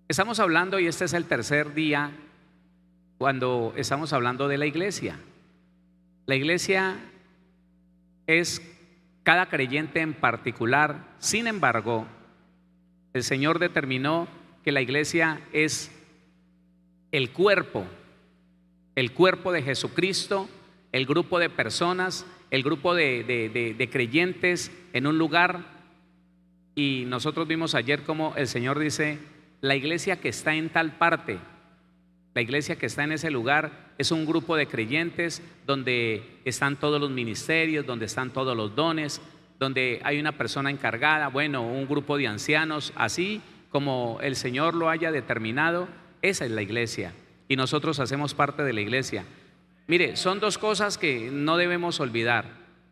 Estamos hablando, y este es el tercer día, cuando estamos hablando de la iglesia. La iglesia es cada creyente en particular. Sin embargo, el Señor determinó que la iglesia es el cuerpo de Jesucristo, el grupo de personas, el grupo de creyentes en un lugar. Y nosotros vimos ayer cómo el Señor dice: la iglesia que está en tal parte, la iglesia que está en ese lugar es un grupo de creyentes donde están todos los ministerios, donde están todos los dones, donde hay una persona encargada, bueno, un grupo de ancianos, así como el Señor lo haya determinado. Esa es la iglesia y nosotros hacemos parte de la iglesia. Mire, son dos cosas que no debemos olvidar: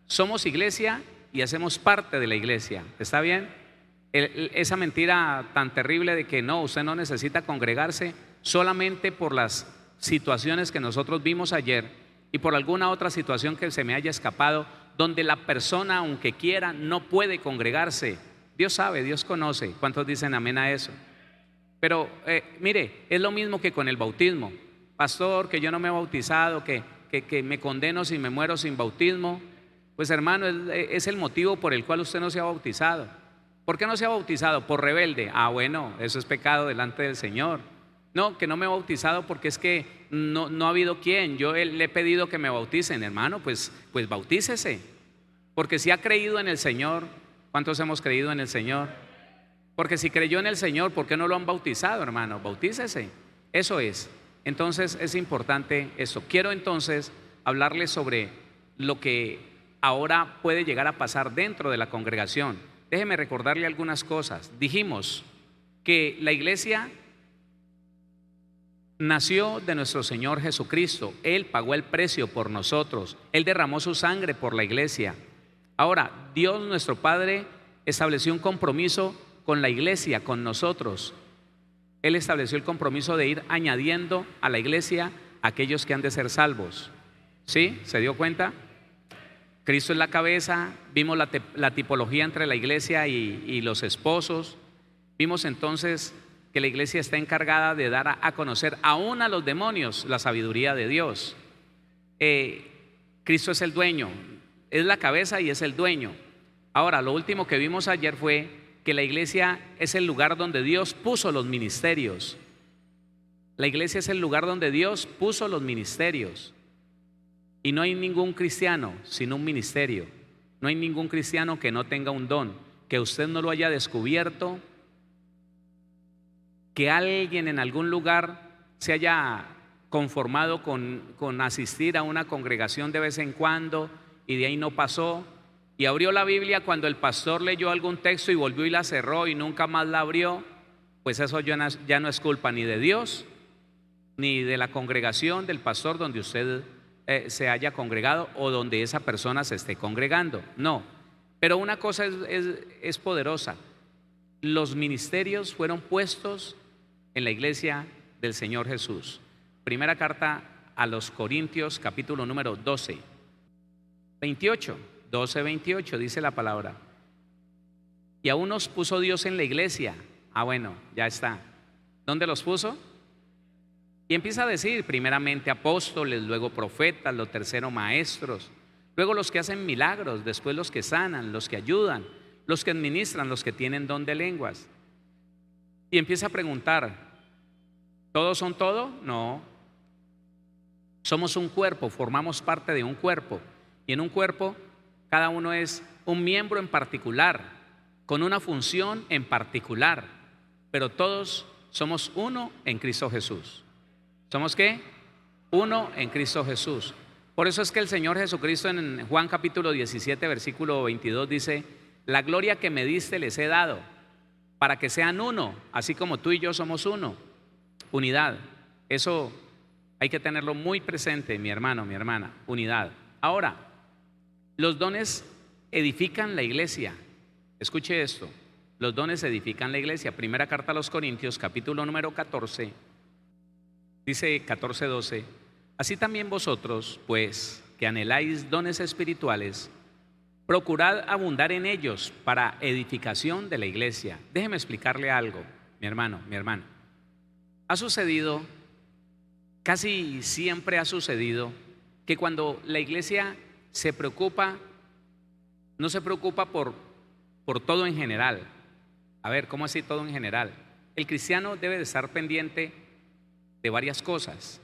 somos iglesia y hacemos parte de la iglesia. ¿Está bien? Esa mentira tan terrible de que no, usted no necesita congregarse solamente por las situaciones que nosotros vimos ayer y por alguna otra situación que se me haya escapado, donde la persona, aunque quiera, no puede congregarse. Dios sabe, Dios conoce. ¿Cuántos dicen amén a eso? Pero mire, es lo mismo que con el bautismo. Pastor, que yo no me he bautizado, que me condeno si me muero sin bautismo. Pues hermano, es el motivo por el cual usted no se ha bautizado. ¿Por qué no se ha bautizado? Por rebelde. Ah, bueno, eso es pecado delante del Señor. No, que no me he bautizado porque es que no ha habido quien. Yo le he pedido que me bauticen. Hermano, pues bautícese. Porque si ha creído en el Señor, ¿cuántos hemos creído en el Señor? Porque si creyó en el Señor, ¿por qué no lo han bautizado, hermano? Bautícese. Eso es. Entonces es importante eso. Quiero entonces hablarles sobre lo que ahora puede llegar a pasar dentro de la congregación. Déjeme recordarle algunas cosas. Dijimos que la iglesia nació de nuestro Señor Jesucristo. Él pagó el precio por nosotros. Él derramó su sangre por la iglesia. Ahora, Dios nuestro Padre estableció un compromiso con la iglesia, con nosotros. Él estableció el compromiso de ir añadiendo a la iglesia a aquellos que han de ser salvos. ¿Sí? ¿Se dio cuenta? Cristo es la cabeza. Vimos la tipología entre la iglesia y los esposos. Vimos entonces que la iglesia está encargada de dar a conocer aún a los demonios la sabiduría de Dios. Cristo es el dueño, es la cabeza y es el dueño. Ahora, lo último que vimos ayer fue que la iglesia es el lugar donde Dios puso los ministerios. La iglesia es el lugar donde Dios puso los ministerios. Y no hay ningún cristiano sin un ministerio. No hay ningún cristiano que no tenga un don, que usted no lo haya descubierto, que alguien en algún lugar se haya conformado con asistir a una congregación de vez en cuando y de ahí no pasó, y abrió la Biblia cuando el pastor leyó algún texto y volvió y la cerró y nunca más la abrió. Pues eso ya no es culpa ni de Dios ni de la congregación, del pastor donde usted se haya congregado o donde esa persona se esté congregando. No, pero una cosa es poderosa: los ministerios fueron puestos en la iglesia del Señor Jesús. Primera carta a los Corintios, capítulo número 12, 28 dice la palabra: y aún nos puso Dios en la iglesia. Ah, bueno, ya está. ¿Dónde los puso? Y empieza a decir: primeramente apóstoles, luego profetas, lo tercero maestros, luego los que hacen milagros, después los que sanan, los que ayudan, los que administran, los que tienen don de lenguas. Y empieza a preguntar: ¿todos son todo? No. Somos un cuerpo, formamos parte de un cuerpo. Y en un cuerpo cada uno es un miembro en particular, con una función en particular, pero todos somos uno en Cristo Jesús. ¿Somos qué? Uno en Cristo Jesús. Por eso es que el Señor Jesucristo en Juan capítulo 17 versículo 22 dice: la gloria que me diste les he dado, para que sean uno, así como tú y yo somos uno. Unidad. Eso hay que tenerlo muy presente, mi hermano, mi hermana. Unidad. Ahora, los dones edifican la iglesia. Escuche esto: los dones edifican la iglesia. Primera carta a los Corintios, capítulo número 14, dice 14:12: así también vosotros, pues, que anheláis dones espirituales, procurad abundar en ellos para edificación de la iglesia. Déjeme explicarle algo, mi hermano, mi hermana. Ha sucedido, casi siempre ha sucedido, que cuando la iglesia se preocupa, no se preocupa por todo en general. A ver, ¿cómo así todo en general? El cristiano debe de estar pendiente de varias cosas.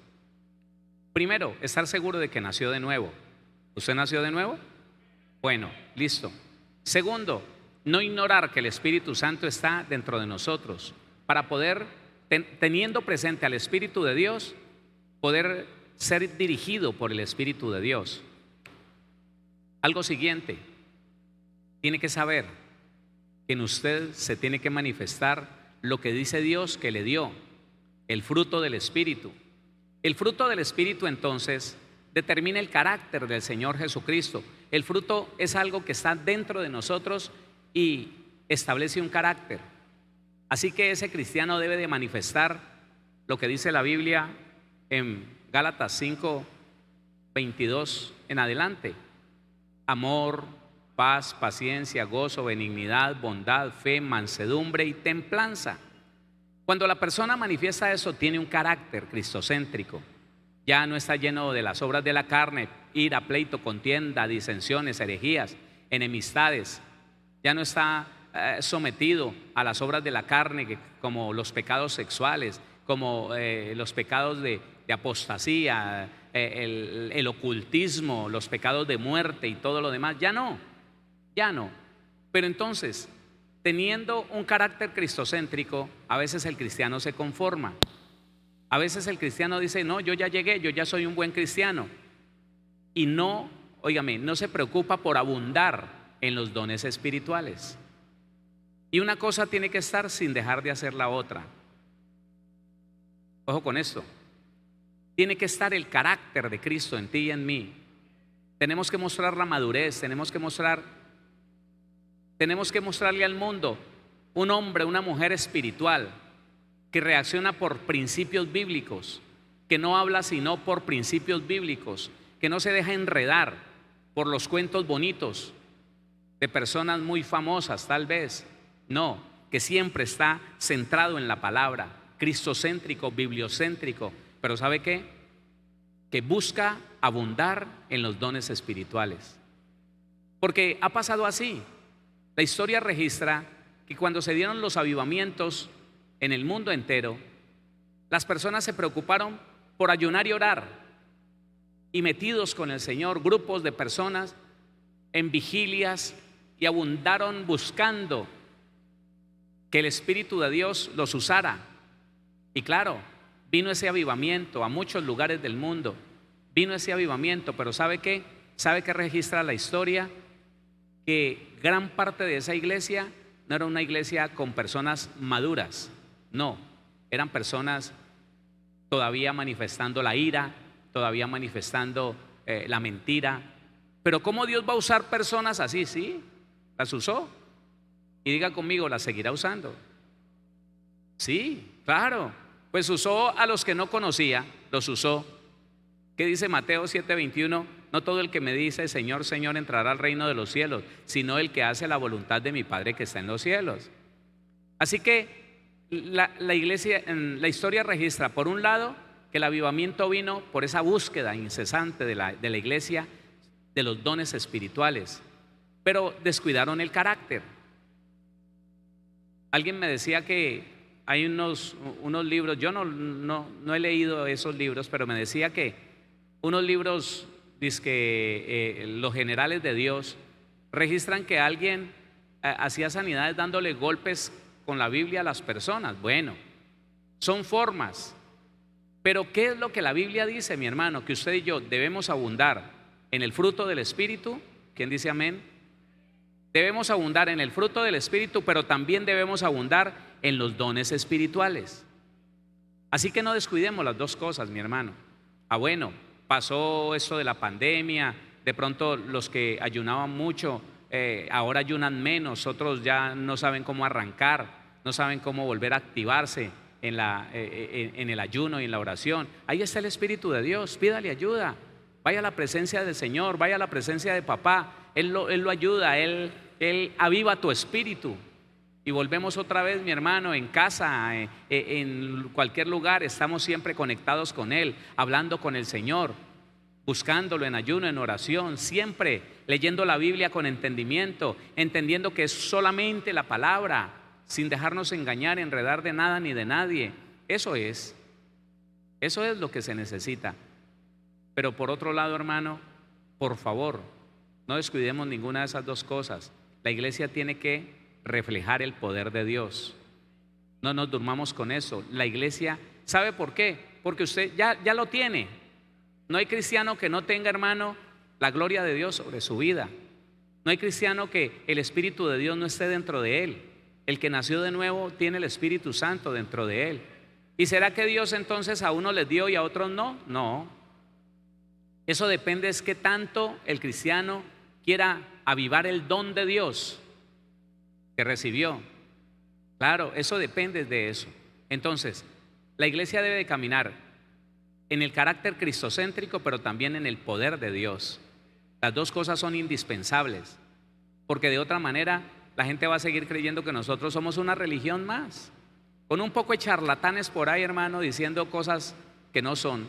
Primero, estar seguro de que nació de nuevo. ¿Usted nació de nuevo? Bueno, listo. Segundo, no ignorar que el Espíritu Santo está dentro de nosotros para poder, teniendo presente al Espíritu de Dios, poder ser dirigido por el Espíritu de Dios. Algo siguiente, tiene que saber que en usted se tiene que manifestar lo que dice Dios que le dio, el fruto del Espíritu. El fruto del Espíritu entonces determina el carácter del Señor Jesucristo. El fruto es algo que está dentro de nosotros y establece un carácter. Así que ese cristiano debe de manifestar lo que dice la Biblia en Gálatas 5:22 en adelante: amor, paz, paciencia, gozo, benignidad, bondad, fe, mansedumbre y templanza. Cuando la persona manifiesta eso, tiene un carácter cristocéntrico. Ya no está lleno de las obras de la carne, ira, pleito, contienda, disensiones, herejías, enemistades. Ya no está sometido a las obras de la carne, como los pecados sexuales, como los pecados de apostasía, el ocultismo, los pecados de muerte y todo lo demás. Ya no. Pero entonces, teniendo un carácter cristocéntrico, a veces el cristiano se conforma. A veces el cristiano dice: no, yo ya llegué, yo ya soy un buen cristiano. Y no, óigame, no se preocupa por abundar en los dones espirituales. Y una cosa tiene que estar sin dejar de hacer la otra. Ojo con esto. Tiene que estar el carácter de Cristo en ti y en mí. Tenemos que mostrar la madurez, tenemos que mostrarle al mundo un hombre, una mujer espiritual que reacciona por principios bíblicos, que no habla sino por principios bíblicos, que no se deja enredar por los cuentos bonitos de personas muy famosas tal vez. No, que siempre está centrado en la palabra, cristocéntrico, bibliocéntrico. Pero ¿sabe qué? Que busca abundar en los dones espirituales. Porque ha pasado así. La historia registra que cuando se dieron los avivamientos en el mundo entero, las personas se preocuparon por ayunar y orar, y metidos con el Señor, grupos de personas en vigilias, y abundaron buscando que el Espíritu de Dios los usara. Y claro, vino ese avivamiento a muchos lugares del mundo. Vino ese avivamiento, pero ¿sabe qué? ¿Sabe qué registra la historia? Que gran parte de esa iglesia no era una iglesia con personas maduras. No, eran personas todavía manifestando la ira, todavía manifestando la mentira. Pero ¿cómo Dios va a usar personas así? Sí, las usó. Y diga conmigo, las seguirá usando. Sí, claro. Pues usó a los que no conocía, los usó. ¿Qué dice Mateo 7:21? No todo el que me dice Señor, Señor entrará al reino de los cielos, sino el que hace la voluntad de mi Padre que está en los cielos. Así que la iglesia, la historia registra, por un lado, que el avivamiento vino por esa búsqueda incesante de la iglesia de los dones espirituales, pero descuidaron el carácter. Alguien me decía que hay unos libros, yo no he leído esos libros, pero me decía que unos libros, dizque los generales de Dios, registran que alguien hacía sanidades dándole golpes con la Biblia a las personas. Bueno, son formas, pero ¿qué es lo que la Biblia dice, mi hermano? Que usted y yo debemos abundar en el fruto del Espíritu. ¿Quién dice amén? Debemos abundar en el fruto del Espíritu, pero también debemos abundar en los dones espirituales. Así que no descuidemos las dos cosas, mi hermano. Bueno, pasó esto de la pandemia, de pronto los que ayunaban mucho ahora ayunan menos, otros ya no saben cómo arrancar, no saben cómo volver a activarse en el ayuno y en la oración. Ahí está el Espíritu de Dios, pídale ayuda, vaya a la presencia del Señor, vaya a la presencia de papá, Él lo ayuda, Él aviva tu espíritu. Y volvemos otra vez, mi hermano, en casa, en cualquier lugar, estamos siempre conectados con Él, hablando con el Señor, buscándolo en ayuno, en oración, siempre leyendo la Biblia con entendimiento, entendiendo que es solamente la palabra, sin dejarnos engañar, enredar de nada ni de nadie. Eso es lo que se necesita. Pero por otro lado, hermano, por favor, no descuidemos ninguna de esas dos cosas. La iglesia tiene que reflejar el poder de Dios. No nos durmamos con eso. La iglesia, ¿sabe por qué? Porque usted ya lo tiene. No hay cristiano que no tenga, hermano, la gloria de Dios sobre su vida. No hay cristiano que el Espíritu de Dios no esté dentro de él. El que nació de nuevo tiene el Espíritu Santo dentro de él. ¿Y será que Dios entonces a unos les dio y a otros no? No. Eso depende es que tanto el cristiano quiera avivar el don de Dios que recibió. Claro, eso depende de eso. Entonces, la iglesia debe de caminar en el carácter cristocéntrico, pero también en el poder de Dios. Las dos cosas son indispensables, porque de otra manera la gente va a seguir creyendo que nosotros somos una religión más, con un poco de charlatanes por ahí, hermano, diciendo cosas que no son,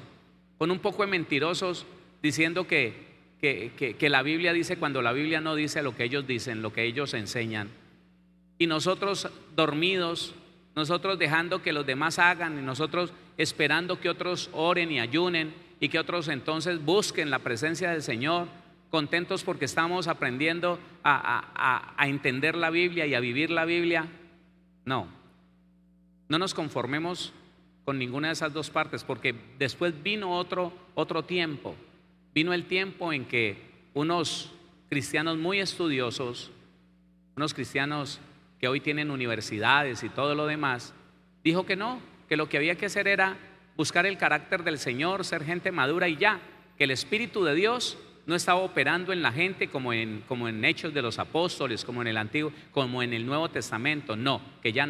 con un poco de mentirosos diciendo que la Biblia dice cuando la Biblia no dice lo que ellos dicen, lo que ellos enseñan. Y nosotros dormidos, nosotros dejando que los demás hagan y nosotros esperando que otros oren y ayunen y que otros entonces busquen la presencia del Señor, contentos porque estamos aprendiendo a entender la Biblia y a vivir la Biblia. No nos conformemos con ninguna de esas dos partes, porque después vino otro tiempo. Vino el tiempo en que unos cristianos muy estudiosos, unos cristianos que hoy tienen universidades y todo lo demás, dijo que no, que lo que había que hacer era buscar el carácter del Señor, ser gente madura y ya, que el Espíritu de Dios no estaba operando en la gente como en Hechos de los Apóstoles, como en el Antiguo, como en el Nuevo Testamento. No, que ya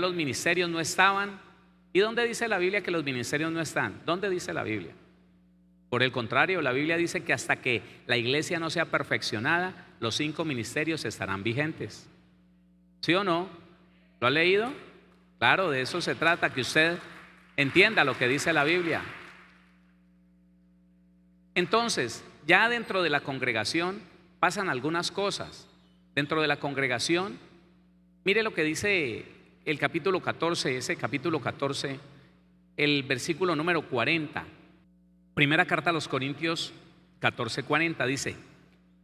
los ministerios no estaban. ¿Y dónde dice la Biblia que los ministerios no están? ¿Dónde dice la Biblia? Por el contrario, la Biblia dice que hasta que la iglesia no sea perfeccionada, los 5 ministerios estarán vigentes. ¿Sí o no? ¿Lo ha leído? Claro, de eso se trata, que usted entienda lo que dice la Biblia. Entonces, ya dentro de la congregación pasan algunas cosas. Dentro de la congregación, mire lo que dice el capítulo 14, ese capítulo 14, el versículo número 40. Primera carta a los Corintios 14:40 dice: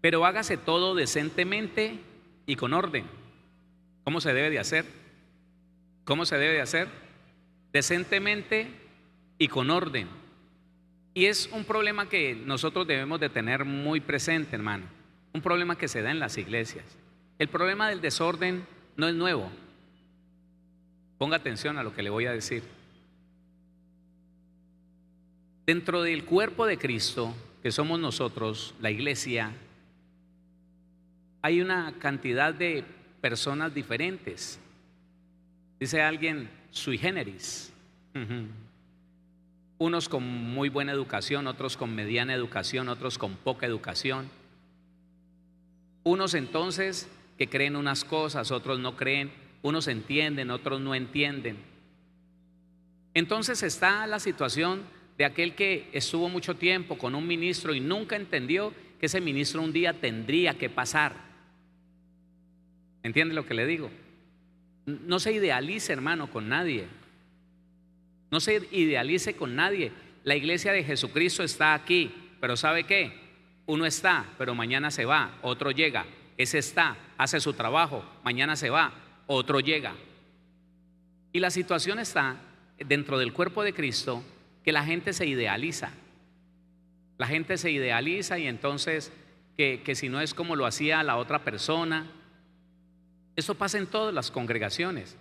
pero hágase todo decentemente y con orden. ¿Cómo se debe de hacer? ¿Cómo se debe de hacer? Decentemente y con orden. Y es un problema que nosotros debemos de tener muy presente, hermano. Un problema que se da en las iglesias. El problema del desorden no es nuevo. Ponga atención a lo que le voy a decir. Dentro del cuerpo de Cristo, que somos nosotros, la iglesia, hay una cantidad de personas diferentes. Dice alguien, sui generis. Unos con muy buena educación, otros con mediana educación, otros con poca educación. Unos entonces que creen unas cosas, otros no creen. Unos entienden, otros no entienden. Entonces está la situación de aquel que estuvo mucho tiempo con un ministro y nunca entendió que ese ministro un día tendría que pasar. ¿Entiende lo que le digo? No se idealice, hermano, con nadie. No se idealice con nadie. La iglesia de Jesucristo está aquí, pero ¿sabe qué? Uno está, pero mañana se va, otro llega. Ese está, hace su trabajo, mañana se va, otro llega. Y la situación está dentro del cuerpo de Cristo, que la gente se idealiza. La gente se idealiza y entonces que si no es como lo hacía la otra persona. Eso pasa en todas las congregaciones.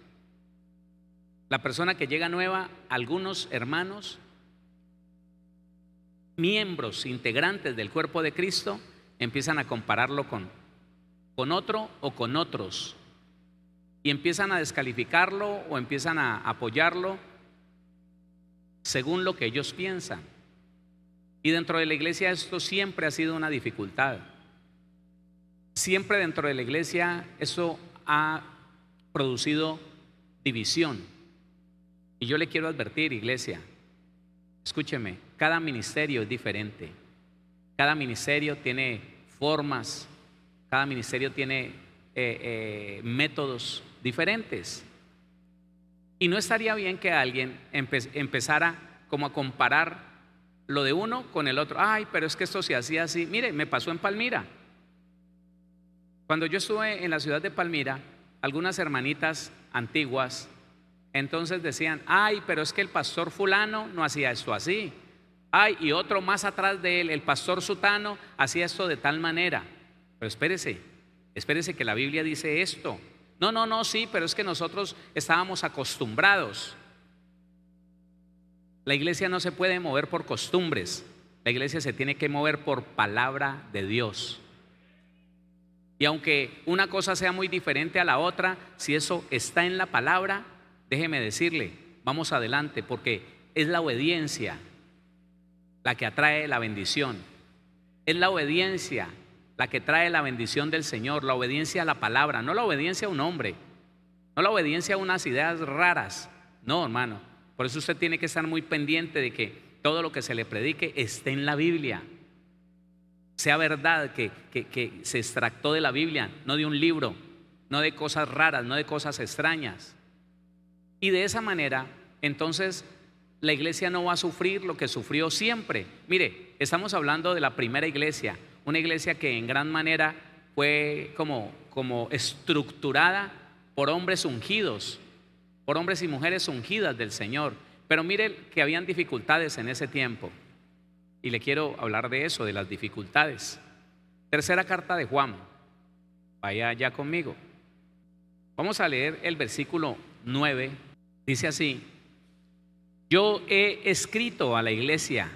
La persona que llega nueva, algunos hermanos, miembros, integrantes del cuerpo de Cristo, empiezan a compararlo con otro o con otros. Y empiezan a descalificarlo o empiezan a apoyarlo según lo que ellos piensan. Y dentro de la iglesia esto siempre ha sido una dificultad. Siempre dentro de la iglesia eso ha producido división. Y yo le quiero advertir, iglesia, escúcheme, cada ministerio es diferente. Cada ministerio tiene formas, cada ministerio tiene métodos diferentes. Y no estaría bien que alguien empezara como a comparar lo de uno con el otro. Ay, pero es que esto se hacía así. Mire, me pasó en Palmira. Cuando yo estuve en la ciudad de Palmira, algunas hermanitas antiguas entonces decían: ay, pero es que el pastor fulano no hacía esto así. Ay, y otro más atrás de él, el pastor sutano, hacía esto de tal manera. Pero espérese que la Biblia dice esto. No, sí, pero es que nosotros estábamos acostumbrados. La iglesia no se puede mover por costumbres. La iglesia se tiene que mover por palabra de Dios. Y aunque una cosa sea muy diferente a la otra, si eso está en la palabra, déjeme decirle, vamos adelante, porque es la obediencia la que atrae la bendición. Es la obediencia la que trae la bendición del Señor, la obediencia a la palabra, no la obediencia a un hombre, no la obediencia a unas ideas raras. No, hermano, por eso usted tiene que estar muy pendiente de que todo lo que se le predique esté en la Biblia, sea verdad, que se extractó de la Biblia, no de un libro, no de cosas raras, no de cosas extrañas. Y de esa manera, entonces, la iglesia no va a sufrir lo que sufrió siempre. Mire, estamos hablando de la primera iglesia, una iglesia que en gran manera fue como estructurada por hombres ungidos, por hombres y mujeres ungidas del Señor. Pero mire que habían dificultades en ese tiempo. Y le quiero hablar de eso, de las dificultades. Tercera carta de Juan. Vaya ya conmigo. Vamos a leer el versículo 9. Dice así: yo he escrito a la iglesia,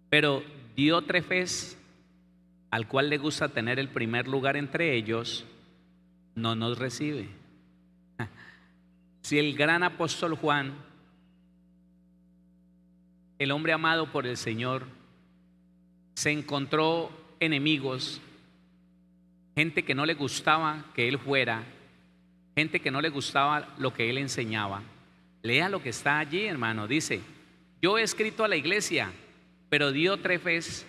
pero Diótrefes, al cual le gusta tener el primer lugar entre ellos, no nos recibe. Si el gran apóstol Juan, el hombre amado por el Señor, se encontró enemigos, gente que no le gustaba que él fuera, gente que no le gustaba lo que él enseñaba. Lea lo que está allí, hermano. Dice: yo he escrito a la iglesia, pero Diótrefes,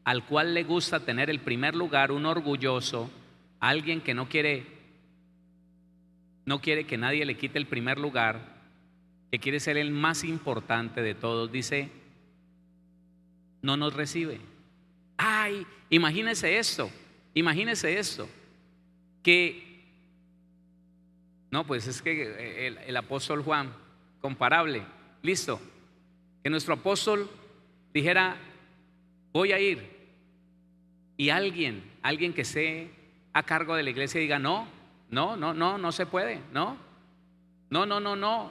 al cual le gusta tener el primer lugar, un orgulloso, alguien que no quiere que nadie le quite el primer lugar, que quiere ser el más importante de todos, dice, no nos recibe. Ay, imagínese esto, que no, pues es que el apóstol Juan, comparable, listo, que nuestro apóstol dijera: voy a ir, y alguien que esté a cargo de la iglesia diga: no se puede, no,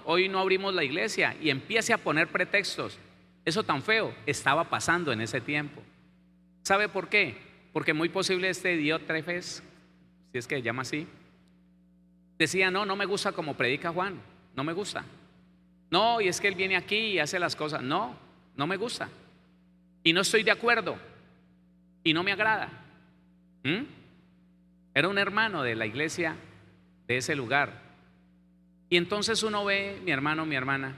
hoy no abrimos la iglesia, y empiece a poner pretextos. Eso tan feo estaba pasando en ese tiempo. ¿Sabe por qué? Porque muy posible este Diótrefes, si es que se llama así, decía: no me gusta como predica Juan, no me gusta. No, y es que él viene aquí y hace las cosas, no me gusta, y no estoy de acuerdo, y no me agrada. Era un hermano de la iglesia de ese lugar. Y entonces uno ve, mi hermano, mi hermana,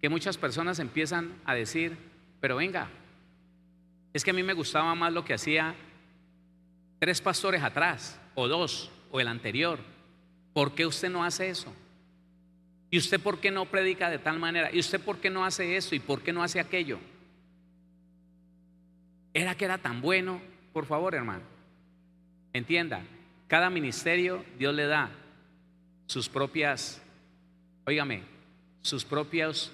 que muchas personas empiezan a decir: pero venga, es que a mí me gustaba más lo que hacía 3 pastores atrás, o 2, o el anterior. ¿Por qué usted no hace eso? ¿Y usted por qué no predica de tal manera? ¿Y usted por qué no hace esto? ¿Y por qué no hace aquello? ¿Era que era tan bueno? Por favor, hermano, entienda, cada ministerio Dios le da sus propias, sus propias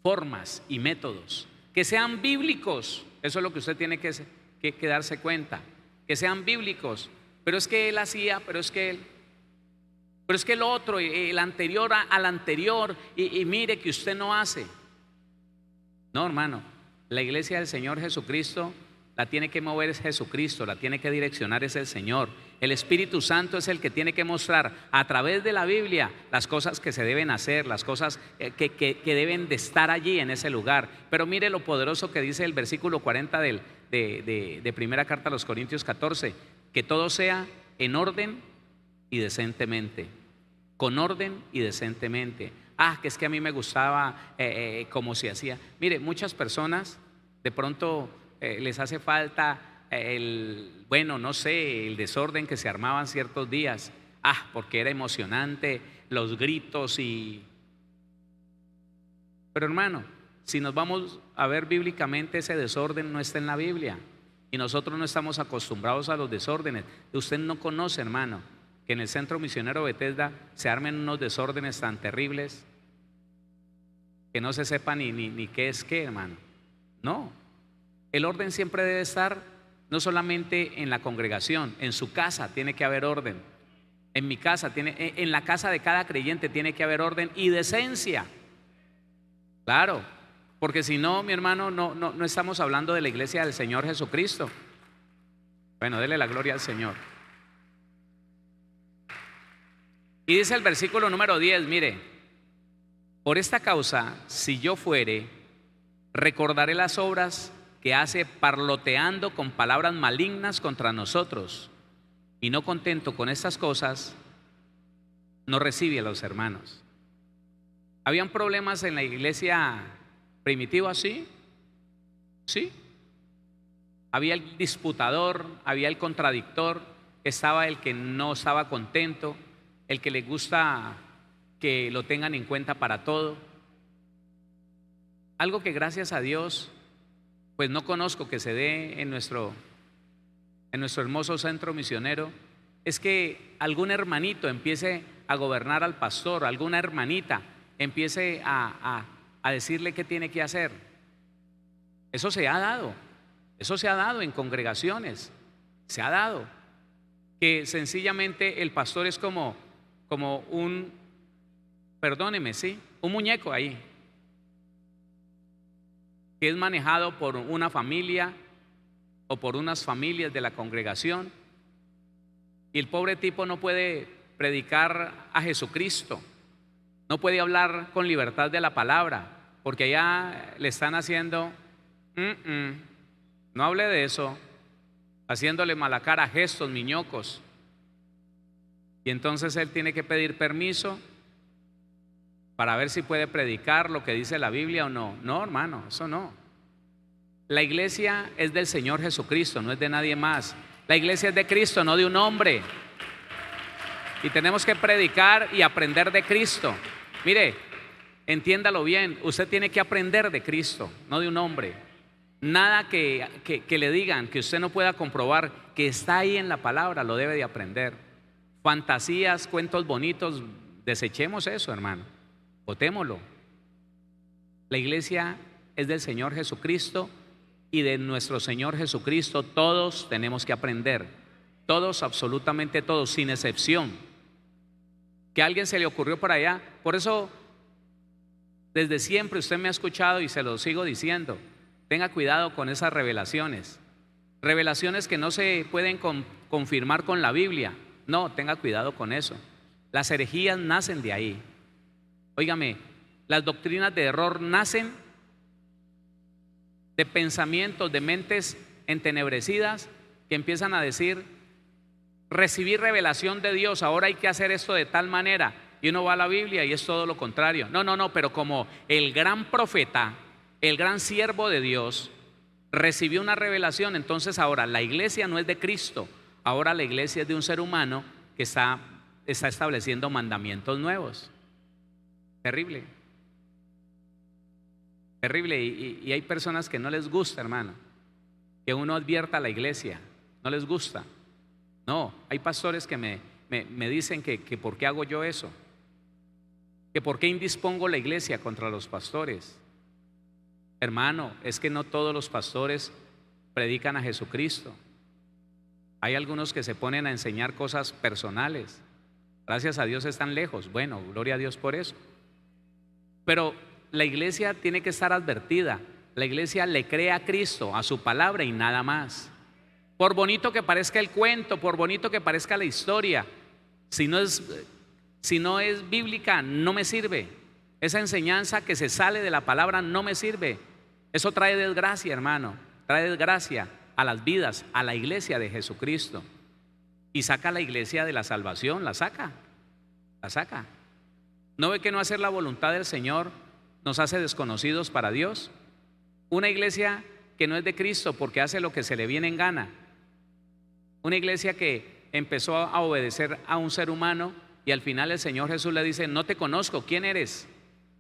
formas y métodos, que sean bíblicos. Eso es lo que usted tiene que darse cuenta, que sean bíblicos. Pero es que él hacía, pero es que el otro, el anterior al anterior, y mire que usted no hace. No, hermano, la iglesia del Señor Jesucristo la tiene que mover es Jesucristo, la tiene que direccionar es el Señor. El Espíritu Santo es el que tiene que mostrar a través de la Biblia las cosas que se deben hacer, las cosas que deben de estar allí en ese lugar. Pero mire lo poderoso que dice el versículo 40 de primera carta a los Corintios 14: que todo sea en orden y decentemente. Con orden y decentemente. Ah, que es que a mí me gustaba como se hacía. Mire, muchas personas de pronto les hace falta bueno, no sé, el desorden que se armaban ciertos días. Ah, porque era emocionante, los gritos Pero hermano, si nos vamos a ver bíblicamente, ese desorden no está en la Biblia. Y nosotros no estamos acostumbrados a los desórdenes. Usted no conoce, hermano, que en el Centro Misionero Bethesda se armen unos desórdenes tan terribles que no se sepa ni qué es qué, hermano. No, el orden siempre debe estar no solamente en la congregación, en su casa tiene que haber orden. En mi casa, en la casa de cada creyente tiene que haber orden y decencia. Claro, porque si no, mi hermano, no estamos hablando de la iglesia del Señor Jesucristo. Bueno, dele la gloria al Señor. Y dice el versículo número 10, mire: por esta causa, si yo fuere, recordaré las obras que hace parloteando con palabras malignas contra nosotros, y no contento con estas cosas, no recibe a los hermanos. ¿Habían problemas en la iglesia primitiva? Sí, sí. Había el disputador, había el contradictor, estaba el que no estaba contento, el que le gusta que lo tengan en cuenta para todo. Algo que gracias a Dios pues no conozco que se dé en nuestro hermoso centro misionero, es que algún hermanito empiece a gobernar al pastor, alguna hermanita empiece a decirle qué tiene que hacer. Eso se ha dado en congregaciones, se ha dado, que sencillamente el pastor es como un, perdóneme, sí, un muñeco ahí, que es manejado por una familia o por unas familias de la congregación, y el pobre tipo no puede predicar a Jesucristo, no puede hablar con libertad de la palabra, porque allá le están haciendo no hable de eso, haciéndole mala cara, gestos, miñocos, y entonces él tiene que pedir permiso para ver si puede predicar lo que dice la Biblia o no. No, hermano, eso no. La iglesia es del Señor Jesucristo, no es de nadie más. La iglesia es de Cristo, no de un hombre. Y tenemos que predicar y aprender de Cristo. Mire, entiéndalo bien, usted tiene que aprender de Cristo, no de un hombre. Nada que le digan que usted no pueda comprobar que está ahí en la palabra, lo debe de aprender. Fantasías, cuentos bonitos, desechemos eso, hermano, botémoslo. La iglesia es del Señor Jesucristo, y de nuestro Señor Jesucristo todos tenemos que aprender, todos, absolutamente todos, sin excepción. Que a alguien se le ocurrió por allá, por eso desde siempre usted me ha escuchado y se lo sigo diciendo: tenga cuidado con esas revelaciones que no se pueden confirmar con la Biblia. No, tenga cuidado con eso. Las herejías nacen de ahí. Óigame, las doctrinas de error nacen de pensamientos, de mentes entenebrecidas que empiezan a decir: recibí revelación de Dios, ahora hay que hacer esto de tal manera, y uno va a la Biblia y es todo lo contrario. No, pero como el gran profeta, el gran siervo de Dios recibió una revelación, entonces ahora la iglesia no es de Cristo, ahora la iglesia es de un ser humano que está estableciendo mandamientos nuevos. Terrible. Terrible, y hay personas que no les gusta, hermano, que uno advierta a la iglesia, no les gusta. No, hay pastores que me dicen que por qué hago yo eso, que por qué indispongo la iglesia contra los pastores. Hermano, es que no todos los pastores predican a Jesucristo. Hay algunos que se ponen a enseñar cosas personales. Gracias a Dios están lejos. Bueno, gloria a Dios por eso. Pero la iglesia tiene que estar advertida. La iglesia le cree a Cristo, a su palabra y nada más. Por bonito que parezca el cuento, por bonito que parezca la historia, si no es bíblica, no me sirve. Esa enseñanza que se sale de la palabra no me sirve. Eso trae desgracia, hermano. Trae desgracia a las vidas, a la iglesia de Jesucristo. y saca a la iglesia de la salvación, la saca, la saca. ¿No ve que no hacer la voluntad del Señor nos hace desconocidos para Dios? Una iglesia que no es de Cristo porque hace lo que se le viene en gana. Una iglesia que empezó a obedecer a un ser humano y al final el Señor Jesús le dice: no te conozco, ¿quién eres?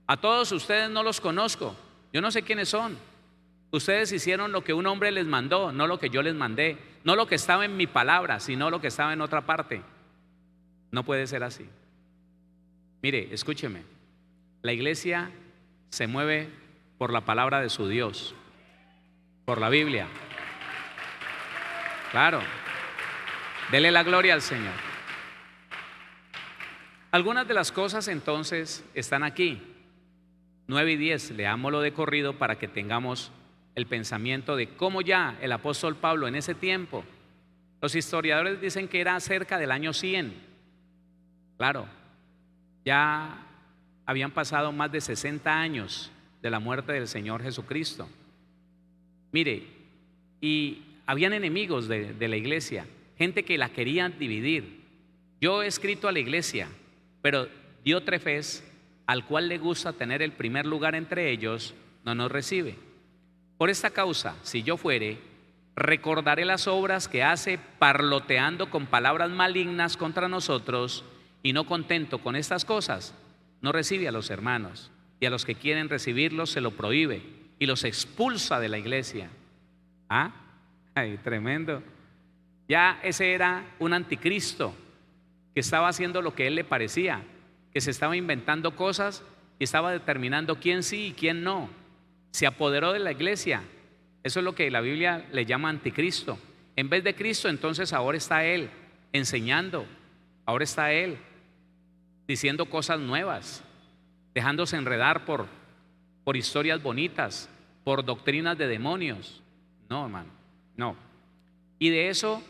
A todos ustedes no los conozco, yo no sé quiénes son. Ustedes hicieron lo que un hombre les mandó, no lo que yo les mandé, no lo que estaba en mi palabra, sino lo que estaba en otra parte. No puede ser así. Mire, escúcheme, la iglesia se mueve por la palabra de su Dios, por la Biblia. Claro, dele la gloria al Señor. Algunas de las cosas entonces están aquí. 9 y 10, leámoslo de corrido para que tengamos el pensamiento de cómo ya el apóstol Pablo en ese tiempo, los historiadores dicen que era cerca del año 100. Claro, ya habían pasado más de 60 años de la muerte del Señor Jesucristo. Mire, y habían enemigos de la iglesia, gente que la querían dividir. Yo he escrito a la iglesia, pero Diótrefes, al cual le gusta tener el primer lugar entre ellos, no nos recibe. Por esta causa, si yo fuere, recordaré las obras que hace parloteando con palabras malignas contra nosotros, y no contento con estas cosas, no recibe a los hermanos, y a los que quieren recibirlos se lo prohíbe y los expulsa de la iglesia. ¿Ah? Ay, tremendo. Ya ese era un anticristo que estaba haciendo lo que él le parecía, que se estaba inventando cosas y estaba determinando quién sí y quién no. Se apoderó de la iglesia. Eso es lo que la Biblia le llama anticristo. En vez de Cristo, entonces ahora está él enseñando, ahora está él diciendo cosas nuevas, dejándose enredar por historias bonitas, por doctrinas de demonios. No, hermano, no. Y de eso,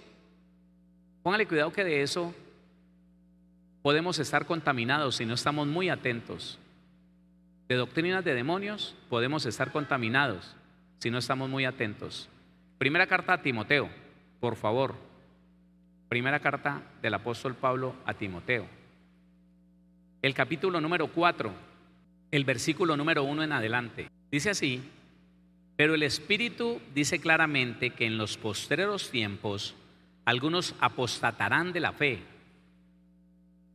póngale cuidado que de eso podemos estar contaminados si no estamos muy atentos. De doctrinas de demonios podemos estar contaminados si no estamos muy atentos. Primera carta a Timoteo, por favor. Primera carta del apóstol Pablo a Timoteo. El capítulo número 4, el versículo número 1 en adelante. Dice así: pero el Espíritu dice claramente que en los postreros tiempos algunos apostatarán de la fe,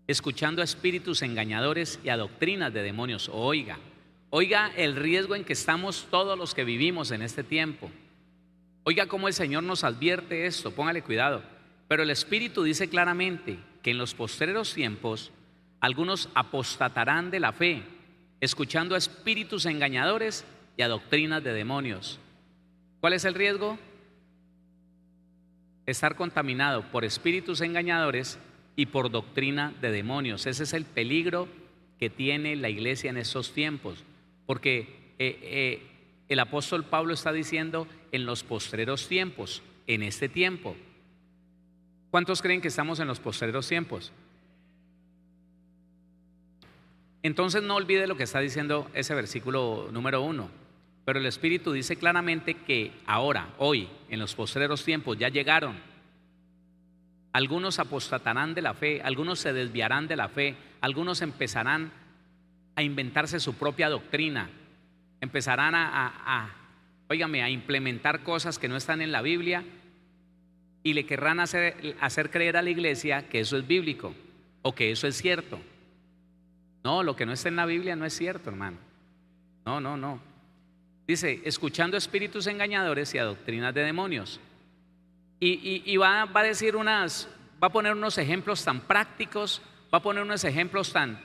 escuchando a espíritus engañadores y a doctrinas de demonios. Oiga el riesgo en que estamos todos los que vivimos en este tiempo. Oiga cómo el Señor nos advierte esto, póngale cuidado. Pero el Espíritu dice claramente que en los postreros tiempos algunos apostatarán de la fe, escuchando a espíritus engañadores y a doctrinas de demonios. ¿Cuál es el riesgo? Estar contaminado por espíritus engañadores y por doctrina de demonios. Ese es el peligro que tiene la iglesia en estos tiempos, porque el apóstol Pablo está diciendo en los postreros tiempos, en este tiempo. ¿Cuántos creen que estamos en los postreros tiempos? Entonces no olvide lo que está diciendo ese versículo número 1. Pero el Espíritu dice claramente que ahora, hoy, en los postreros tiempos, ya llegaron. Algunos apostatarán de la fe, algunos se desviarán de la fe, algunos empezarán a inventarse su propia doctrina, empezarán a implementar cosas que no están en la Biblia y le querrán hacer creer a la iglesia que eso es bíblico o que eso es cierto. No, lo que no está en la Biblia no es cierto, hermano. No. Dice, escuchando espíritus engañadores y a doctrinas de demonios. Y va a decir va a poner unos ejemplos tan prácticos, va a poner unos ejemplos tan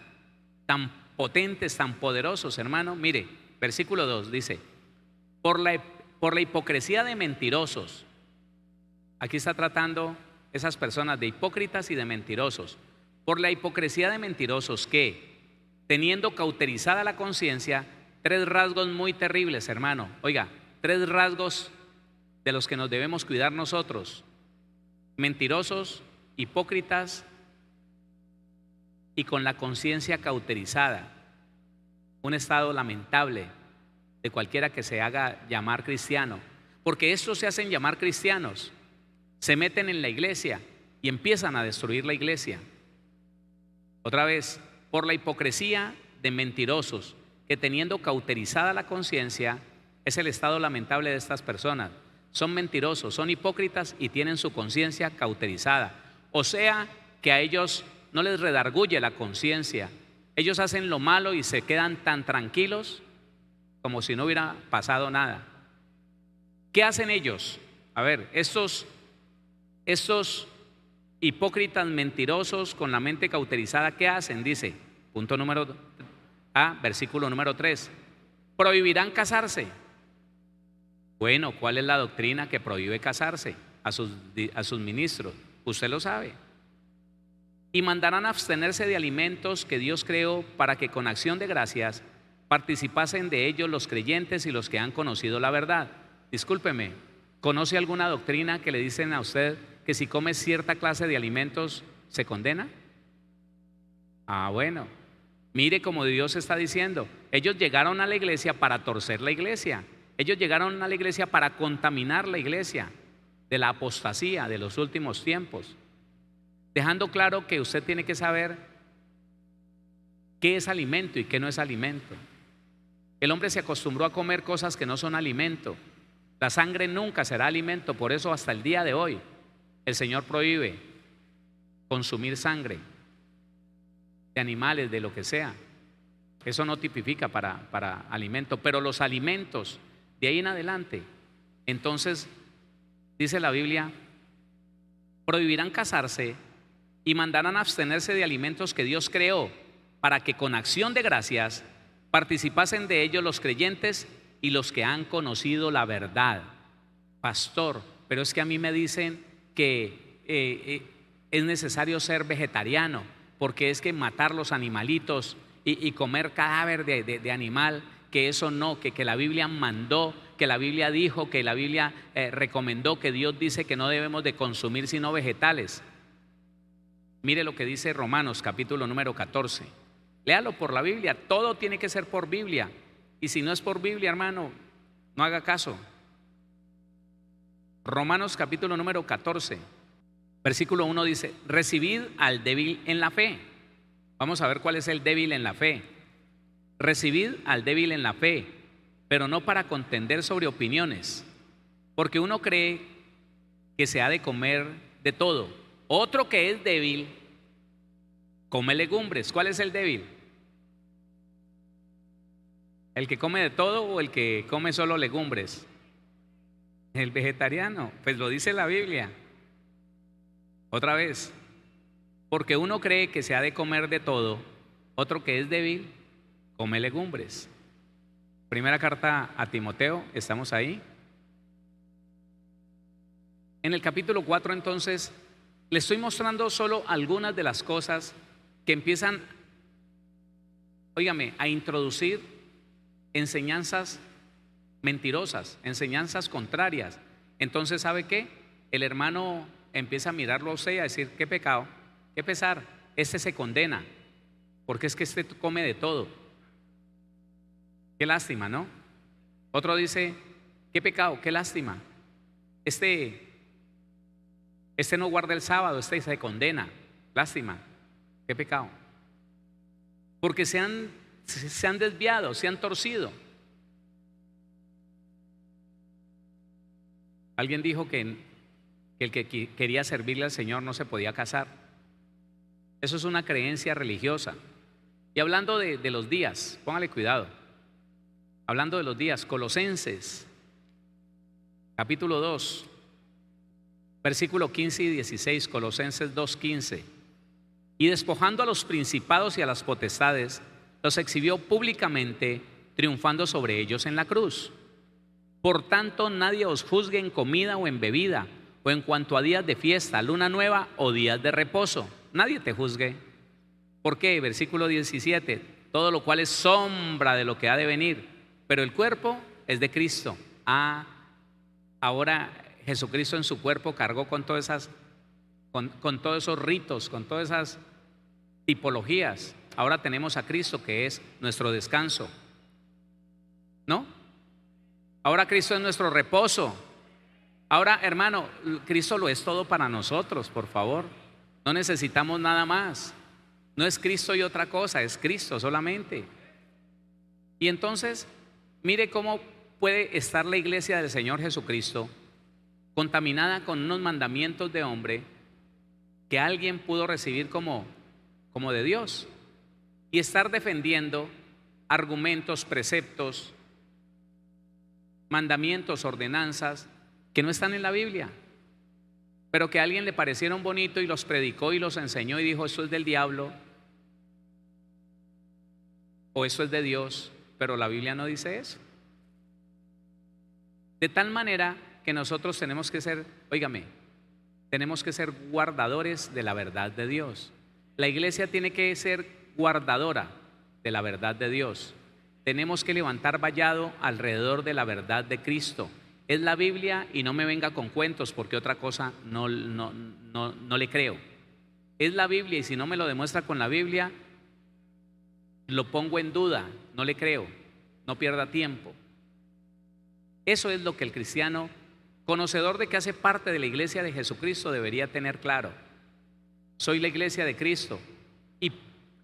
potentes, tan poderosos, hermano. Mire, versículo 2 dice: por la hipocresía de mentirosos. Aquí está tratando esas personas de hipócritas y de mentirosos. Por la hipocresía de mentirosos que, teniendo cauterizada la conciencia, 3 rasgos muy terribles, hermano. Oiga, 3 rasgos de los que nos debemos cuidar nosotros: mentirosos, hipócritas y con la conciencia cauterizada. Un estado lamentable de cualquiera que se haga llamar cristiano, porque estos se hacen llamar cristianos, se meten en la iglesia y empiezan a destruir la iglesia. Otra vez, por la hipocresía de mentirosos que, teniendo cauterizada la conciencia, es el estado lamentable de estas personas. Son mentirosos, son hipócritas y tienen su conciencia cauterizada. O sea que a ellos no les redarguye la conciencia. Ellos hacen lo malo y se quedan tan tranquilos como si no hubiera pasado nada. ¿Qué hacen ellos? A ver, estos hipócritas mentirosos con la mente cauterizada, ¿qué hacen? Dice, punto número A, versículo número 3. Prohibirán casarse. Bueno, ¿cuál es la doctrina que prohíbe casarse a sus ministros? Usted lo sabe. Y mandarán abstenerse de alimentos que Dios creó para que con acción de gracias participasen de ellos los creyentes y los que han conocido la verdad. Discúlpeme, ¿conoce alguna doctrina que le dicen a usted que si come cierta clase de alimentos se condena? Bueno, mire como Dios está diciendo, ellos llegaron a la iglesia para torcer la iglesia. Ellos llegaron a la iglesia para contaminar la iglesia de la apostasía de los últimos tiempos, dejando claro que usted tiene que saber qué es alimento y qué no es alimento. El hombre se acostumbró a comer cosas que no son alimento. La sangre nunca será alimento, por eso hasta el día de hoy el Señor prohíbe consumir sangre de animales, de lo que sea. Eso no tipifica para alimento, pero los alimentos de ahí en adelante, entonces dice la Biblia, prohibirán casarse y mandarán abstenerse de alimentos que Dios creó para que con acción de gracias participasen de ellos los creyentes y los que han conocido la verdad. Pastor, pero es que a mí me dicen que es necesario ser vegetariano, porque es que matar los animalitos y comer cadáver de animal, que eso no, que la Biblia mandó, que la Biblia dijo, que la Biblia recomendó, que Dios dice que no debemos de consumir sino vegetales. Mire lo que dice Romanos capítulo número 14. Léalo por la Biblia, todo tiene que ser por Biblia. Y si no es por Biblia, hermano, no haga caso. Romanos capítulo número 14, versículo 1 dice, recibid al débil en la fe. Vamos a ver cuál es el débil en la fe. Recibid al débil en la fe, pero no para contender sobre opiniones, porque uno cree que se ha de comer de todo. Otro que es débil come legumbres. ¿Cuál es el débil? ¿El que come de todo o el que come solo legumbres? El vegetariano, pues lo dice la Biblia. Otra vez, porque uno cree que se ha de comer de todo, otro que es débil come legumbres. Primera carta a Timoteo, estamos ahí. En el capítulo 4 entonces, le estoy mostrando solo algunas de las cosas que empiezan, óigame, a introducir enseñanzas mentirosas, enseñanzas contrarias. Entonces, ¿sabe qué? El hermano empieza a mirarlo a usted y a decir, qué pecado, qué pesar, este se condena, porque es que este come de todo. Qué lástima, ¿no? Otro dice, qué pecado, qué lástima, este no guarda el sábado, este se condena, lástima, qué pecado. Porque se han desviado, se han torcido. Alguien dijo que el que quería servirle al Señor no se podía casar. Eso es una creencia religiosa. Y hablando de los días, póngale cuidado. Hablando de los días, Colosenses, capítulo 2, versículo 15 y 16, Colosenses 2:15. Y despojando a los principados y a las potestades, los exhibió públicamente, triunfando sobre ellos en la cruz. Por tanto, nadie os juzgue en comida o en bebida, o en cuanto a días de fiesta, luna nueva o días de reposo. Nadie te juzgue. ¿Por qué? Versículo 17. Todo lo cual es sombra de lo que ha de venir, pero el cuerpo es de Cristo. Ahora Jesucristo en su cuerpo cargó con todas esas, con todos esos ritos, con todas esas tipologías. Ahora tenemos a Cristo, que es nuestro descanso, ¿no? Ahora Cristo es nuestro reposo. Ahora, hermano, Cristo lo es todo para nosotros, por favor. No necesitamos nada más. No es Cristo y otra cosa, es Cristo solamente. Y entonces, mire cómo puede estar la iglesia del Señor Jesucristo contaminada con unos mandamientos de hombre que alguien pudo recibir como de Dios, y estar defendiendo argumentos, preceptos, mandamientos, ordenanzas que no están en la Biblia, pero que a alguien le parecieron bonitos y los predicó y los enseñó y dijo: esto es del diablo o esto es de Dios, pero la Biblia no dice eso. De tal manera que nosotros tenemos que ser, óigame, tenemos que ser guardadores de la verdad de Dios. La iglesia tiene que ser guardadora de la verdad de Dios. Tenemos que levantar vallado alrededor de la verdad de Cristo. Es la Biblia, y no me venga con cuentos, porque otra cosa no le creo. Es la Biblia, y si no me lo demuestra con la Biblia, lo pongo en duda, no le creo. No pierda tiempo. Eso es lo que el cristiano, conocedor de que hace parte de la iglesia de Jesucristo, debería tener claro. Soy la iglesia de Cristo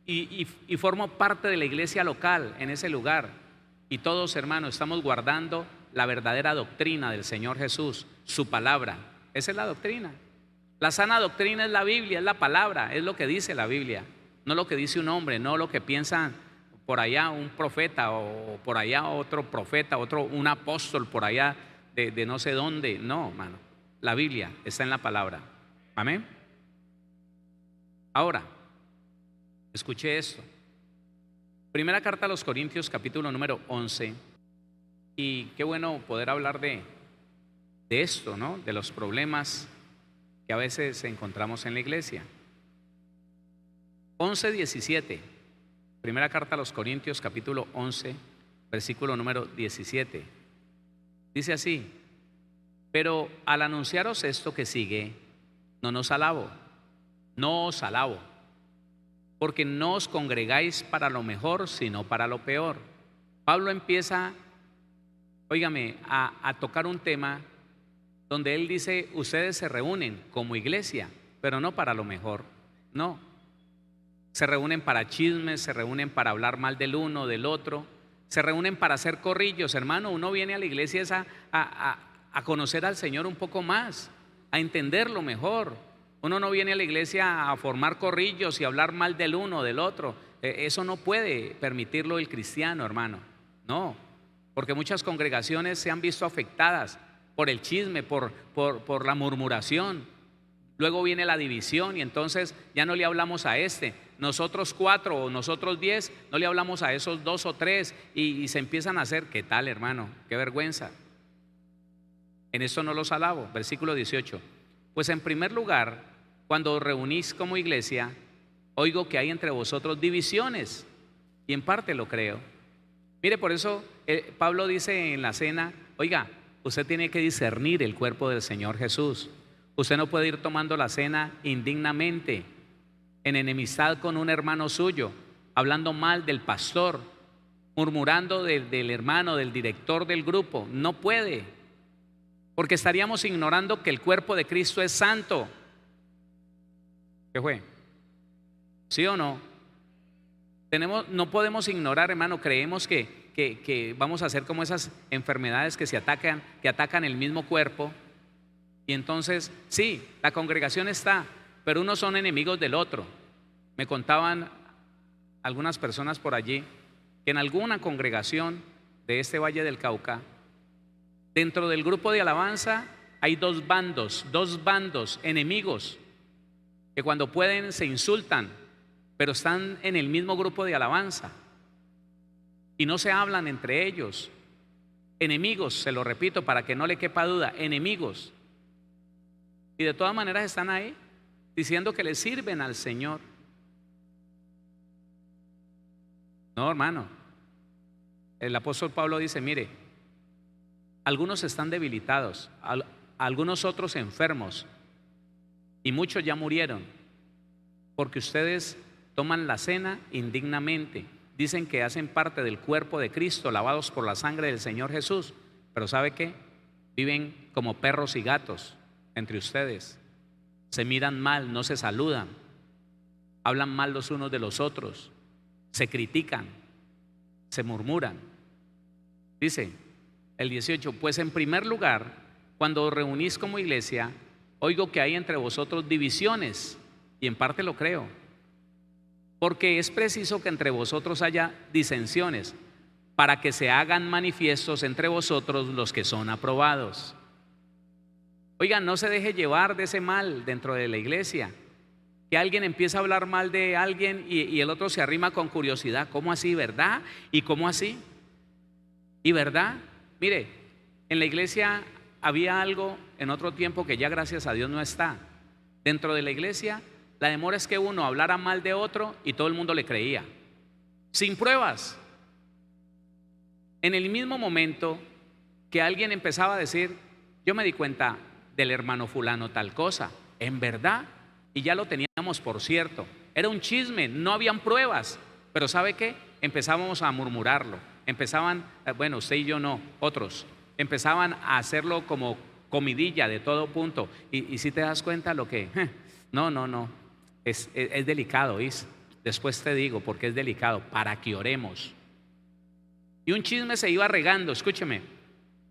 y formo parte de la iglesia local en ese lugar. Y todos, hermanos, estamos guardando la verdadera doctrina del Señor Jesús, su palabra. Esa es la doctrina. La sana doctrina es la Biblia, es la palabra, es lo que dice la Biblia, no lo que dice un hombre, no lo que piensa por allá un profeta, o por allá otro profeta, un apóstol por allá de no sé dónde. No, hermano, la Biblia está en la palabra. Amén. Ahora, escuche esto. Primera carta a los Corintios, capítulo número 11. Y qué bueno poder hablar de esto, ¿no? De los problemas que a veces encontramos en la iglesia. 11:17. Primera carta a los Corintios, capítulo 11, versículo número 17. Dice así: pero al anunciaros esto que sigue, no os alabo, porque no os congregáis para lo mejor, sino para lo peor. Pablo empieza, óigame, a tocar un tema donde él dice: ustedes se reúnen como iglesia, pero no para lo mejor, no. Se reúnen para chismes, se reúnen para hablar mal del uno, del otro, se reúnen para hacer corrillos. Hermano, uno viene a la iglesia a conocer al Señor un poco más, a entenderlo mejor. Uno no viene a la iglesia a formar corrillos y hablar mal del uno, del otro. Eso no puede permitirlo el cristiano, hermano. No, porque muchas congregaciones se han visto afectadas por el chisme, por la murmuración. Luego viene la división y entonces ya no le hablamos a este. Nosotros 4 o nosotros 10, no le hablamos a esos 2 o 3 y se empiezan a hacer. ¿Qué tal, hermano? Qué vergüenza. En esto no los alabo. Versículo 18. Pues en primer lugar, cuando os reunís como iglesia, oigo que hay entre vosotros divisiones, y en parte lo creo. Mire, por eso Pablo dice en la cena: oiga, usted tiene que discernir el cuerpo del Señor Jesús. Usted no puede ir tomando la cena indignamente, en enemistad con un hermano suyo, hablando mal del pastor, murmurando del hermano, del director del grupo. No puede, porque estaríamos ignorando que el cuerpo de Cristo es santo. ¿Qué fue? ¿Sí o no? No podemos ignorar, hermano. Creemos que vamos a hacer como esas enfermedades que atacan el mismo cuerpo. Y entonces, sí, la congregación está, pero unos son enemigos del otro. Me contaban algunas personas por allí que en alguna congregación de este Valle del Cauca, dentro del grupo de alabanza, hay dos bandos enemigos, que cuando pueden se insultan, pero están en el mismo grupo de alabanza y no se hablan entre ellos. Enemigos, se lo repito para que no le quepa duda, enemigos. Y de todas maneras están ahí diciendo que le sirven al Señor. No, hermano. El apóstol Pablo dice: mire, algunos están debilitados, algunos otros enfermos, y muchos ya murieron, porque ustedes toman la cena indignamente. Dicen que hacen parte del cuerpo de Cristo, lavados por la sangre del Señor Jesús. Pero ¿sabe qué? Viven como perros y gatos entre ustedes. Se miran mal, no se saludan, hablan mal los unos de los otros, se critican, se murmuran. Dice el 18: pues en primer lugar, cuando os reunís como iglesia, oigo que hay entre vosotros divisiones, y en parte lo creo, porque es preciso que entre vosotros haya disensiones, para que se hagan manifiestos entre vosotros los que son aprobados. Oigan, no se deje llevar de ese mal dentro de la iglesia, que alguien empieza a hablar mal de alguien y el otro se arrima con curiosidad. ¿Cómo así, verdad? ¿Y cómo así? ¿Y verdad? Mire, en la iglesia había algo en otro tiempo que ya gracias a Dios no está. Dentro de la iglesia, la demora es que uno hablara mal de otro y todo el mundo le creía, sin pruebas. En el mismo momento que alguien empezaba a decir: yo me di cuenta del hermano fulano tal cosa, en verdad, y ya lo teníamos por cierto, era un chisme, no habían pruebas, pero ¿sabe qué? Empezábamos a murmurarlo, empezaban, bueno, usted y yo no, otros, empezaban a hacerlo como comidilla de todo punto, y si te das cuenta lo que, no, es delicado, ¿ves? Después te digo porque es delicado, para que oremos. Y un chisme se iba regando, escúcheme,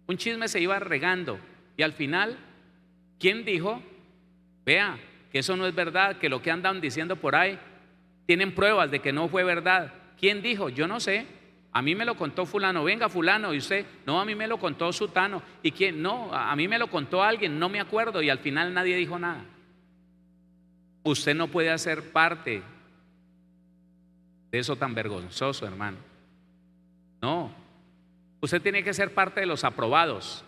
un chisme se iba regando, y al final, ¿quién dijo? Vea, que eso no es verdad, que lo que andan diciendo por ahí tienen pruebas de que no fue verdad. ¿Quién dijo? Yo no sé, a mí me lo contó fulano. Venga fulano, y usted, no, a mí me lo contó sutano. ¿Y quién? No, a mí me lo contó alguien, no me acuerdo, y al final nadie dijo nada. Usted no puede hacer parte de eso tan vergonzoso, hermano. No, usted tiene que ser parte de los aprobados.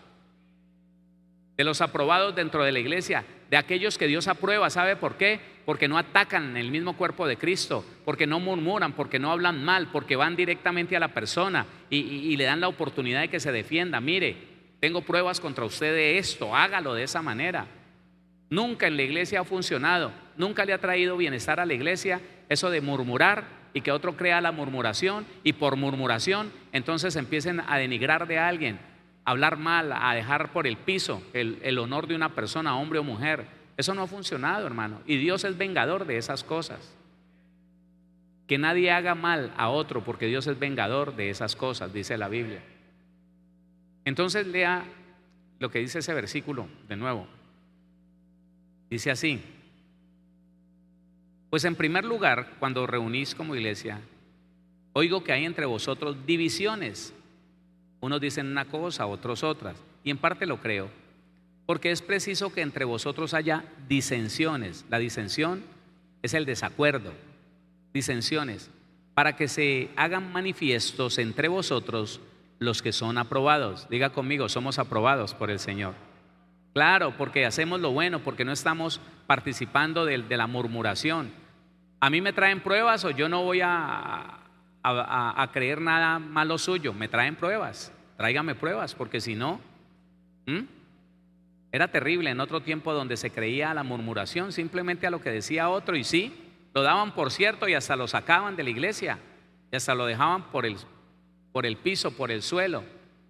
De los aprobados dentro de la iglesia, de aquellos que Dios aprueba. ¿Sabe por qué? Porque no atacan el mismo cuerpo de Cristo, porque no murmuran, porque no hablan mal, porque van directamente a la persona y le dan la oportunidad de que se defienda. Mire, tengo pruebas contra usted de esto, hágalo de esa manera. Nunca en la iglesia ha funcionado, nunca le ha traído bienestar a la iglesia eso de murmurar y que otro crea la murmuración, y por murmuración entonces empiecen a denigrar de alguien, hablar mal, a dejar por el piso el honor de una persona, hombre o mujer. Eso no ha funcionado, hermano, y Dios es vengador de esas cosas. Que nadie haga mal a otro, porque Dios es vengador de esas cosas, dice la Biblia. Entonces lea lo que dice ese versículo de nuevo. Dice así: pues en primer lugar, cuando os reunís como iglesia, oigo que hay entre vosotros divisiones. Unos dicen una cosa, otros otras, y en parte lo creo, porque es preciso que entre vosotros haya disensiones. La disensión es el desacuerdo, disensiones, para que se hagan manifiestos entre vosotros los que son aprobados. Diga conmigo: somos aprobados por el Señor. Claro, porque hacemos lo bueno, porque no estamos participando de la murmuración. A mí me traen pruebas, o yo no voy a creer nada malo suyo. Me traen pruebas, tráigame pruebas, porque si no, era terrible en otro tiempo donde se creía a la murmuración, simplemente a lo que decía otro, y sí, lo daban por cierto y hasta lo sacaban de la iglesia y hasta lo dejaban por el piso, por el suelo,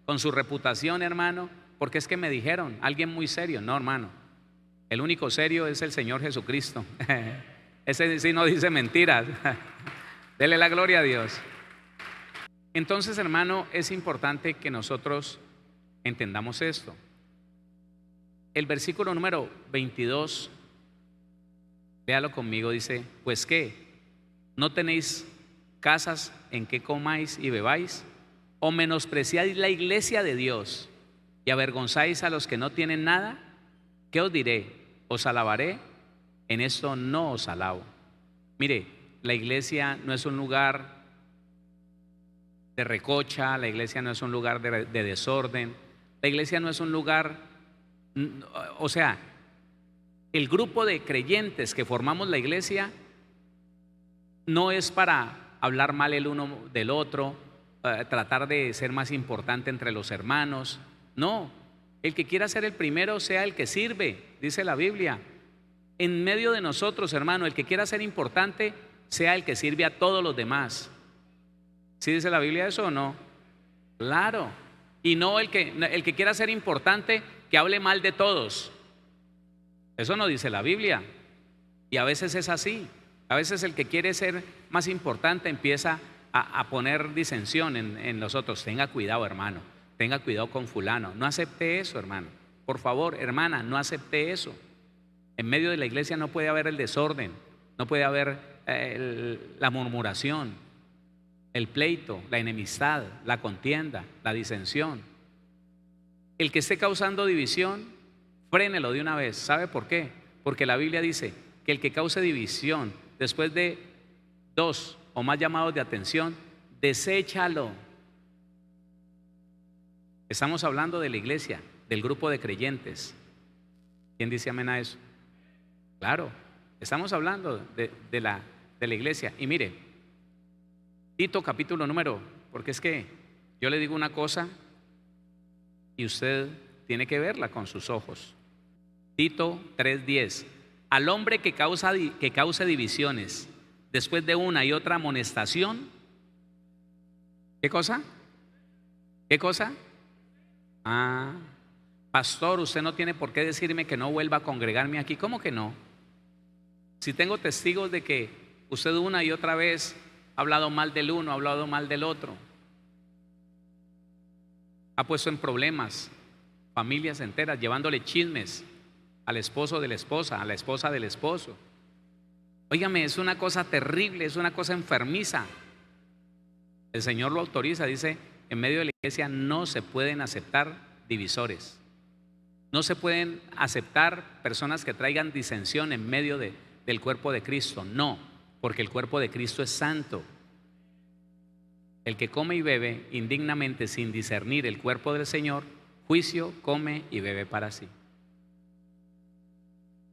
con su reputación, hermano, porque es que me dijeron, alguien muy serio. No, hermano, el único serio es el Señor Jesucristo. Ese sí no dice mentiras. Dele la gloria a Dios. Entonces, hermano, es importante que nosotros entendamos esto. El versículo número 22, léalo conmigo, dice: pues qué, ¿no tenéis casas en que comáis y bebáis? ¿O menospreciáis la iglesia de Dios y avergonzáis a los que no tienen nada? ¿Qué os diré? ¿Os alabaré? En esto no os alabo. Mire, la iglesia no es un lugar de recocha, la iglesia no es un lugar de desorden, la iglesia no es un lugar, o sea, el grupo de creyentes que formamos la iglesia no es para hablar mal el uno del otro, tratar de ser más importante entre los hermanos. No, el que quiera ser el primero sea el que sirve, dice la Biblia. En medio de nosotros, hermano, el que quiera ser importante sea el que sirve a todos los demás. ¿Sí dice la Biblia eso o no? Claro. Y no el que quiera ser importante, que hable mal de todos. Eso no dice la Biblia. Y a veces es así. A veces el que quiere ser más importante empieza a poner disensión en los otros. Tenga cuidado, hermano. Tenga cuidado con fulano. No acepte eso, hermano. Por favor, hermana, no acepte eso. En medio de la iglesia no puede haber el desorden. No puede haber la murmuración, el pleito, la enemistad, la contienda, la disensión. El que esté causando división, frénelo de una vez. ¿Sabe por qué? Porque la Biblia dice que el que cause división después de 2 o más llamados de atención, deséchalo. Estamos hablando de la iglesia, del grupo de creyentes. ¿Quién dice amén a eso? Claro, estamos hablando de la iglesia. Y mire, Tito capítulo número, porque es que yo le digo una cosa y usted tiene que verla con sus ojos. Tito 3:10. Al hombre que cause divisiones después de una y otra amonestación. ¿Qué cosa? ¿Qué cosa? Pastor, usted no tiene por qué decirme que no vuelva a congregarme aquí. ¿Cómo que no? Si tengo testigos de que usted una y otra vez ha hablado mal del uno, ha hablado mal del otro, ha puesto en problemas familias enteras, llevándole chismes al esposo de la esposa, a la esposa del esposo. Óigame, es una cosa terrible, es una cosa enfermiza. El Señor lo autoriza, dice, en medio de la iglesia no se pueden aceptar divisores. No se pueden aceptar personas que traigan disensión en medio del cuerpo de Cristo. No, porque el cuerpo de Cristo es santo. El que come y bebe indignamente sin discernir el cuerpo del Señor, juicio come y bebe para sí.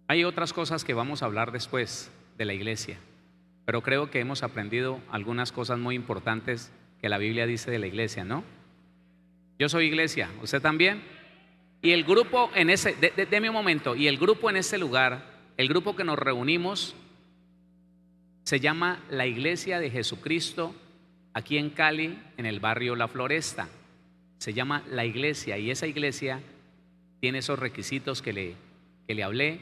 Hay otras cosas que vamos a hablar después de la iglesia, pero creo que hemos aprendido algunas cosas muy importantes que la Biblia dice de la iglesia, ¿no? Yo soy iglesia, ¿usted también? Y el grupo en ese, deme un momento, y el grupo en ese lugar, el grupo que nos reunimos, se llama la Iglesia de Jesucristo, aquí en Cali, en el barrio La Floresta. Se llama la iglesia, y esa iglesia tiene esos requisitos que le hablé,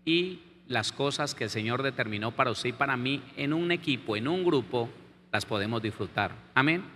y las cosas que el Señor determinó para usted y para mí en un equipo, en un grupo, las podemos disfrutar. Amén.